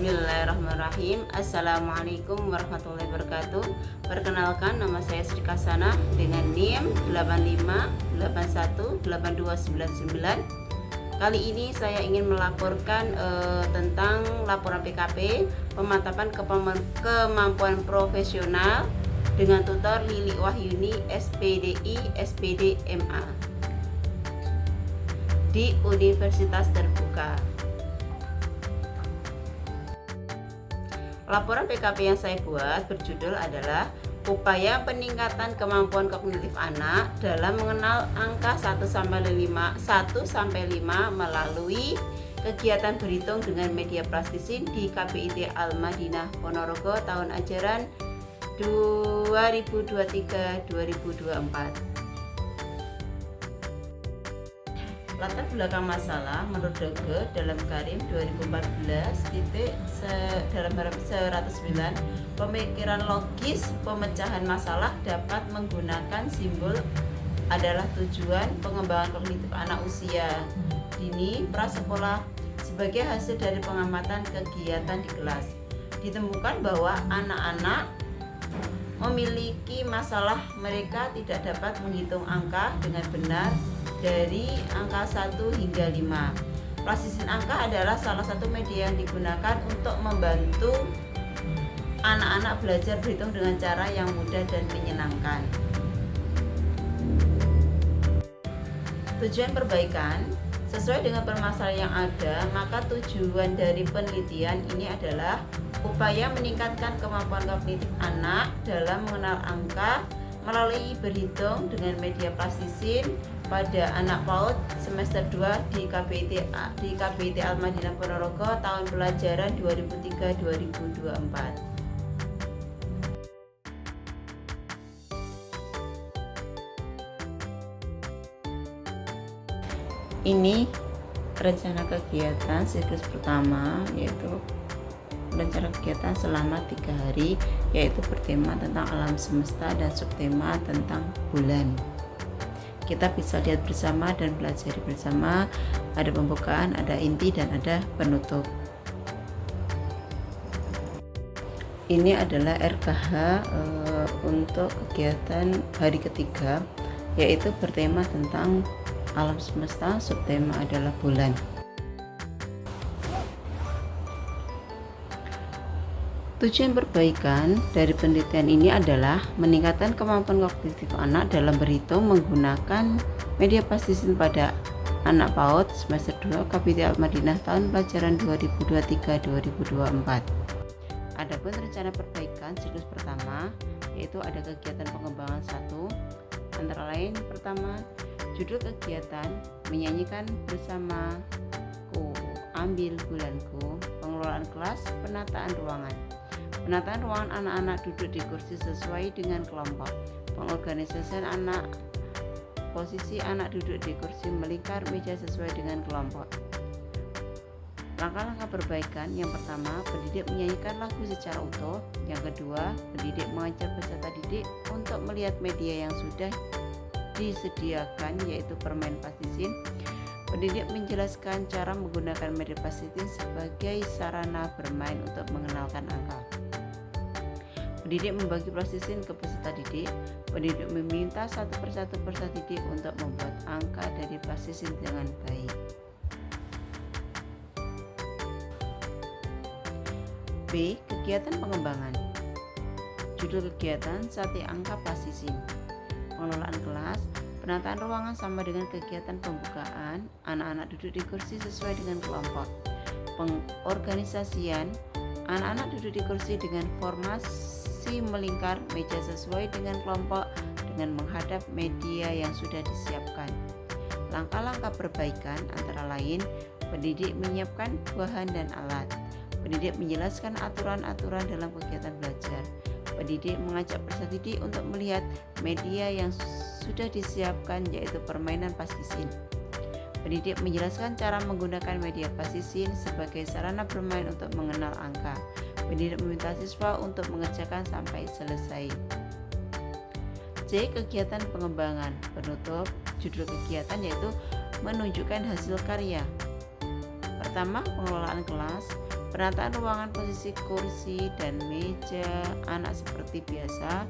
Bismillahirrahmanirrahim. Assalamualaikum warahmatullahi wabarakatuh. Perkenalkan, nama saya Sri Kasana dengan NIM 85818299. Kali ini saya ingin melaporkan tentang laporan PKP pemantapan kemampuan profesional dengan tutor Lili Wahyuni SPDI SPD MA di Universitas Terbuka. Laporan PKP yang saya buat berjudul adalah upaya peningkatan kemampuan kognitif anak dalam mengenal angka 1-5 melalui kegiatan berhitung dengan media plastisin di KPIT Al-Madinah Ponorogo tahun ajaran 2023-2024. Latar belakang masalah menurut Doge dalam Karim 2014 pemikiran logis pemecahan masalah dapat menggunakan simbol adalah tujuan pengembangan kognitif anak usia dini prasekolah. Sebagai hasil dari pengamatan kegiatan di kelas, ditemukan bahwa anak-anak memiliki masalah, mereka tidak dapat menghitung angka dengan benar dari angka 1 hingga 5. Plastisin angka adalah salah satu media yang digunakan untuk membantu anak-anak belajar berhitung dengan cara yang mudah dan menyenangkan. Tujuan perbaikan sesuai dengan permasalahan yang ada, maka tujuan dari penelitian ini adalah upaya meningkatkan kemampuan kognitif anak dalam mengenal angka melalui berhitung dengan media plastisin pada anak PAUD semester 2 di KPIT Al-Madinah Ponorogo tahun pelajaran 2003-2024. Ini rencana kegiatan siklus pertama, yaitu rencana kegiatan selama 3 hari, yaitu bertema tentang alam semesta dan subtema tentang bulan. Kita bisa lihat bersama dan pelajari bersama. Ada pembukaan, ada inti, dan ada penutup. Ini adalah RKH untuk kegiatan hari ketiga, yaitu bertema tentang alam semesta, subtema adalah bulan. Tujuan perbaikan dari penelitian ini adalah meningkatkan kemampuan kognitif anak dalam berhitung menggunakan media plastisin pada anak PAUD semester 2 KPIT Al-Madinah tahun pelajaran 2023-2024. Adapun rencana perbaikan siklus pertama, yaitu ada kegiatan pengembangan 1, antara lain pertama, judul kegiatan menyanyikan bersamaku, ambil bulanku, pengelolaan kelas, penataan ruangan. Penataan ruangan anak-anak duduk di kursi sesuai dengan kelompok. Pengorganisasian anak, posisi anak duduk di kursi melingkar meja sesuai dengan kelompok. Langkah-langkah perbaikan: yang pertama, pendidik menyanyikan lagu secara utuh. Yang kedua, pendidik mengajak peserta didik untuk melihat media yang sudah disediakan, yaitu permen plastisin. Pendidik menjelaskan cara menggunakan media plastisin sebagai sarana bermain untuk mengenalkan angka. Pendidik membagi plastisin ke peserta didik. Pendidik meminta satu persatu peserta didik untuk membuat angka dari plastisin dengan baik. B. Kegiatan pengembangan. Judul kegiatan: sate angka plastisin. Pengelolaan kelas. Penataan ruangan sama dengan kegiatan pembukaan. Anak-anak duduk di kursi sesuai dengan kelompok. Pengorganisasian. Anak-anak duduk di kursi dengan formasi melingkar meja sesuai dengan kelompok dengan menghadap media yang sudah disiapkan. Langkah-langkah perbaikan antara lain: pendidik menyiapkan bahan dan alat. Pendidik menjelaskan aturan-aturan dalam kegiatan belajar. Pendidik mengajak peserta didik untuk melihat media yang sudah disiapkan, yaitu permainan plastisin. Pendidik menjelaskan cara menggunakan media plastisin sebagai sarana bermain untuk mengenal angka. Pendidik meminta siswa untuk mengerjakan sampai selesai. C. Kegiatan pengembangan. Penutup judul kegiatan yaitu menunjukkan hasil karya. Pertama, pengelolaan kelas. Penataan ruangan, posisi kursi dan meja anak seperti biasa.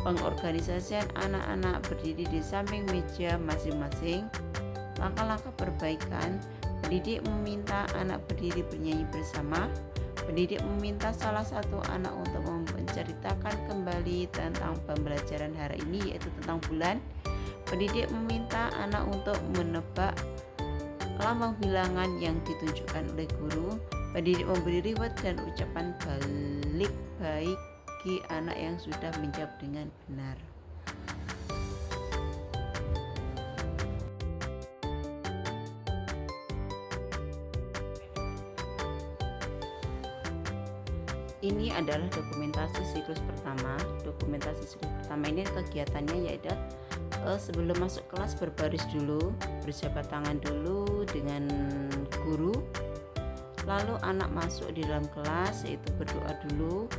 Pengorganisasian anak-anak berdiri di samping meja masing-masing. Langkah-langkah perbaikan. Pendidik meminta anak berdiri bernyanyi bersama. Pendidik meminta salah satu anak untuk menceritakan kembali tentang pembelajaran hari ini, yaitu tentang bulan. Pendidik meminta anak untuk menebak lambang bilangan yang ditunjukkan oleh guru. Pendidik memberi reward dan ucapan balik bagi anak yang sudah menjawab dengan benar. Ini adalah dokumentasi siklus pertama. Dokumentasi siklus pertama ini kegiatannya yaitu sebelum masuk kelas berbaris dulu, berjabat tangan dulu dengan guru. Lalu anak masuk di dalam kelas yaitu berdoa dulu.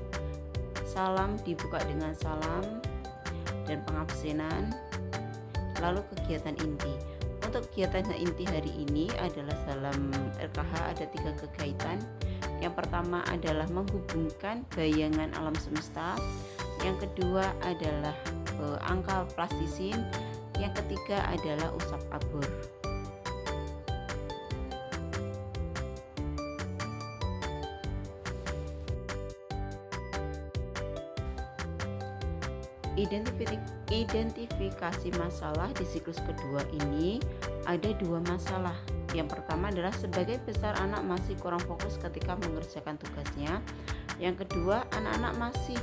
Salam dibuka dengan salam dan pengabsenan. Lalu kegiatan inti. Untuk kegiatan inti hari ini adalah dalam RKH ada 3 kegiatan. Yang pertama adalah menghubungkan bayangan alam semesta. Yang kedua adalah angka plastisin. Yang ketiga adalah usap abur. Identifikasi masalah di siklus kedua ini ada 2 masalah. Yang pertama adalah sebagai besar anak masih kurang fokus ketika mengerjakan tugasnya. Yang kedua, anak-anak masih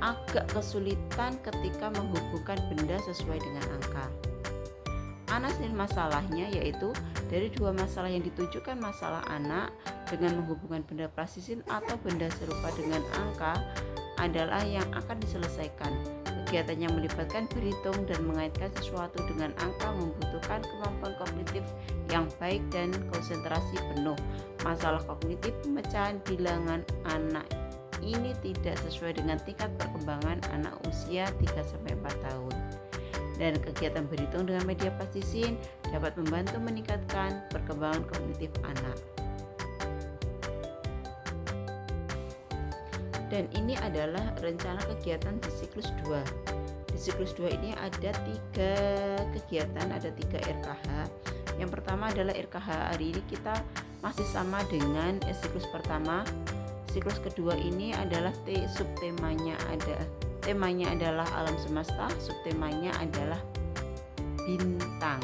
agak kesulitan ketika menghubungkan benda sesuai dengan angka. Analisis masalahnya yaitu dari 2 masalah yang ditunjukkan masalah anak dengan menghubungkan benda plastisin atau benda serupa dengan angka adalah yang akan diselesaikan. Kegiatan yang melibatkan berhitung dan mengaitkan sesuatu dengan angka membutuhkan kemampuan kognitif yang baik dan konsentrasi penuh. Masalah kognitif pemecahan bilangan anak ini tidak sesuai dengan tingkat perkembangan anak usia 3-4 tahun. Dan kegiatan berhitung dengan media plastisin dapat membantu meningkatkan perkembangan kognitif anak. Dan ini adalah rencana kegiatan di siklus 2. Di siklus 2 ini ada 3 kegiatan, ada 3 RKH. Yang pertama adalah RKH hari ini kita masih sama dengan siklus pertama. Siklus kedua ini adalah subtemanya adalah alam semesta, subtemanya adalah bintang.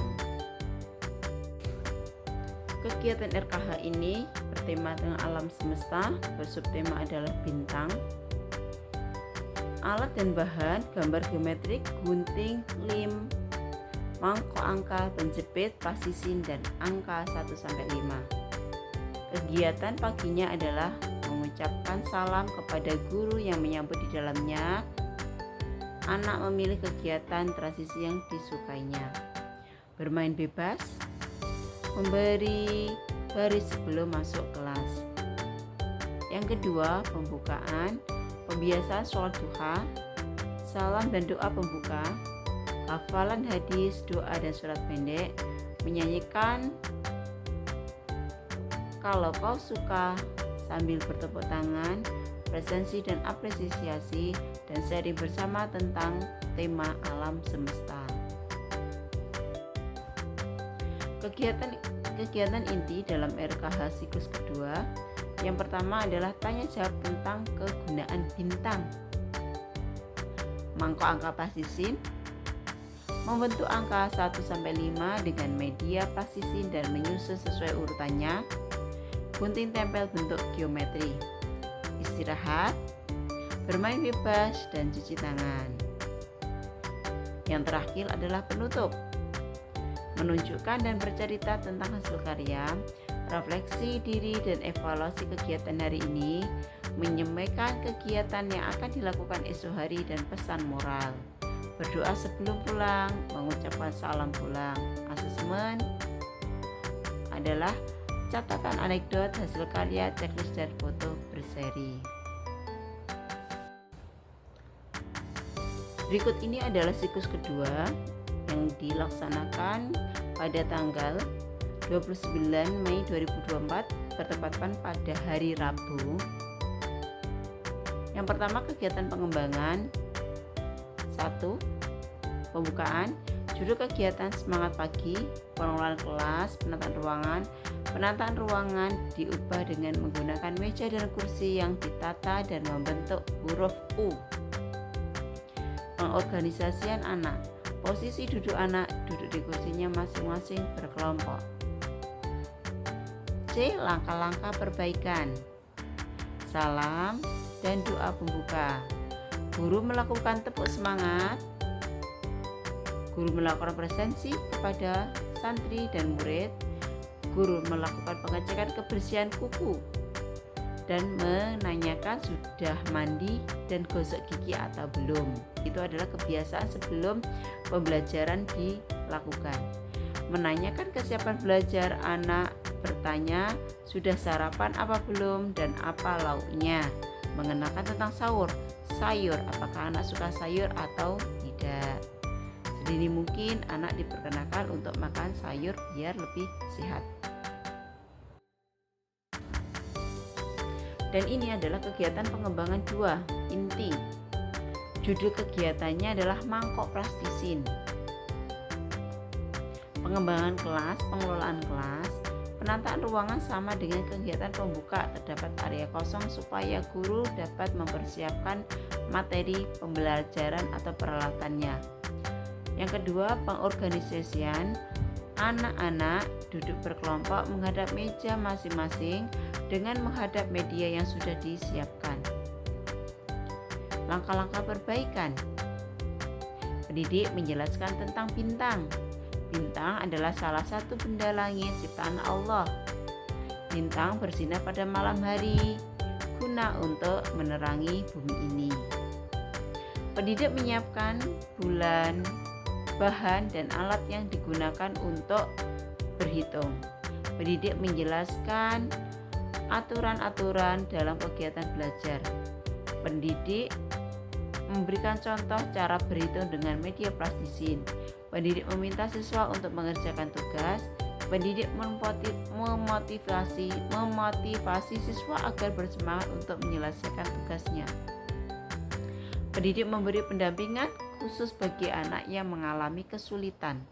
Kegiatan RKH ini bertema dengan alam semesta, bersubtema adalah bintang. Alat dan bahan, gambar geometrik, gunting, lem, mangkok angka, penjepit, plastisin, dan angka 1-5. Kegiatan paginya adalah mengucapkan salam kepada guru yang menyambut di dalamnya. Anak memilih kegiatan transisi yang disukainya. Bermain bebas, memberi baris sebelum masuk kelas. Yang kedua, pembukaan, pembiasaan sholat duha, salam dan doa pembuka, hafalan hadis, doa dan surat pendek, menyanyikan Kalau Kau Suka sambil bertepuk tangan, presensi dan apresiasi, dan sharing bersama tentang tema alam semesta. Kegiatan inti dalam RKH siklus kedua, yang pertama adalah tanya jawab tentang kegunaan bintang. Mangkok angka plastisin, membentuk angka 1-5 dengan media plastisin dan menyusun sesuai urutannya. Gunting tempel bentuk geometri. Istirahat, bermain bebas, dan cuci tangan. Yang terakhir adalah penutup. Menunjukkan dan bercerita tentang hasil karya, refleksi diri dan evaluasi kegiatan hari ini, menyampaikan kegiatan yang akan dilakukan esok hari dan pesan moral. Berdoa sebelum pulang, mengucapkan salam pulang. Asesmen adalah catatan anekdot, hasil karya, checklist dan foto berseri. Berikut ini adalah siklus kedua yang dilaksanakan pada tanggal 29 Mei 2024 bertepatan pada hari Rabu. Yang pertama, kegiatan pengembangan. 1. Pembukaan. Judul kegiatan semangat pagi, pengelolaan kelas, penataan ruangan. Penataan ruangan diubah dengan menggunakan meja dan kursi yang ditata dan membentuk huruf U. Pengorganisasian anak. Posisi duduk anak duduk di kursinya masing-masing berkelompok. C. Langkah-langkah perbaikan. Salam dan doa pembuka. Guru melakukan tepuk semangat. Guru melakukan presensi kepada santri dan murid. Guru melakukan pengecekan kebersihan kuku dan menanyakan sudah mandi dan gosok gigi atau belum. Itu adalah kebiasaan sebelum pembelajaran dilakukan. Menanyakan kesiapan belajar, anak bertanya sudah sarapan apa belum dan apa lauknya. Mengenalkan tentang sayur, apakah anak suka sayur atau tidak. Sedini mungkin anak diperkenalkan untuk makan sayur biar lebih sehat. Dan ini adalah kegiatan pengembangan 2, inti. Judul kegiatannya adalah mangkok plastisin. Pengembangan kelas, pengelolaan kelas. Penataan ruangan sama dengan kegiatan pembuka, terdapat area kosong supaya guru dapat mempersiapkan materi pembelajaran atau peralatannya. Yang kedua, pengorganisasian. Anak-anak duduk berkelompok menghadap meja masing-masing dengan menghadap media yang sudah disiapkan. Langkah-langkah perbaikan. Pendidik menjelaskan tentang bintang. Bintang adalah salah satu benda langit ciptaan Allah. Bintang bersinar pada malam hari guna untuk menerangi bumi ini. Pendidik menyiapkan bulan, bahan dan alat yang digunakan untuk berhitung. Pendidik menjelaskan aturan-aturan dalam kegiatan belajar. Pendidik memberikan contoh cara berhitung dengan media plastisin. Pendidik meminta siswa untuk mengerjakan tugas. Pendidik memotivasi siswa agar bersemangat untuk menyelesaikan tugasnya. Pendidik memberi pendampingan khusus bagi anak yang mengalami kesulitan.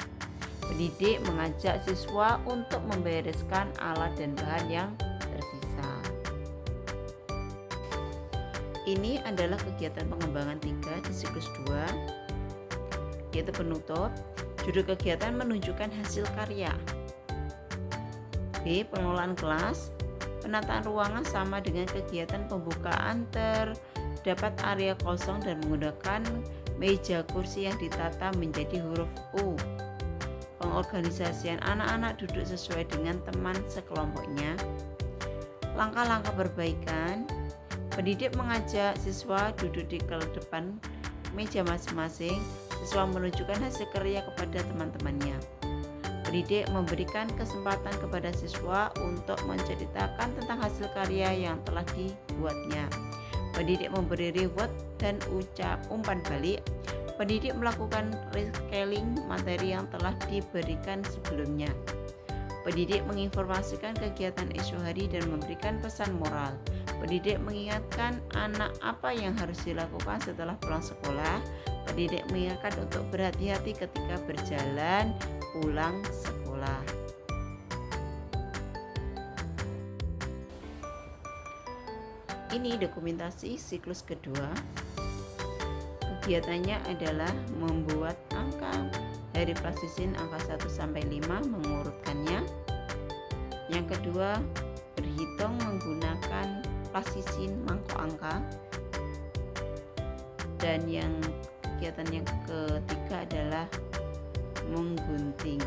Pendidik mengajak siswa untuk membereskan alat dan bahan yang tersisa. Ini adalah kegiatan pengembangan 3 di siklus 2, yaitu penutup. Judul kegiatan menunjukkan hasil karya. B. Pengelolaan kelas. Penataan ruangan sama dengan kegiatan pembukaan, terdapat area kosong dan menggunakan meja kursi yang ditata menjadi huruf U. Pengorganisasian anak-anak duduk sesuai dengan teman sekelompoknya. Langkah-langkah perbaikan. Pendidik mengajak siswa duduk di depan meja masing-masing. Siswa menunjukkan hasil karya kepada teman-temannya. Pendidik memberikan kesempatan kepada siswa untuk menceritakan tentang hasil karya yang telah dibuatnya. Pendidik memberi reward dan umpan balik. Pendidik melakukan recapping materi yang telah diberikan sebelumnya. Pendidik menginformasikan kegiatan esok hari dan memberikan pesan moral. Pendidik mengingatkan anak apa yang harus dilakukan setelah pulang sekolah. Pendidik mengingatkan untuk berhati-hati ketika berjalan pulang sekolah. Ini dokumentasi siklus kedua. Kegiatannya adalah membuat angka dari plastisin angka 1 sampai 5, mengurutkannya. Yang kedua, berhitung menggunakan plastisin mangkok angka. Dan yang kegiatan yang ketiga adalah menggunting.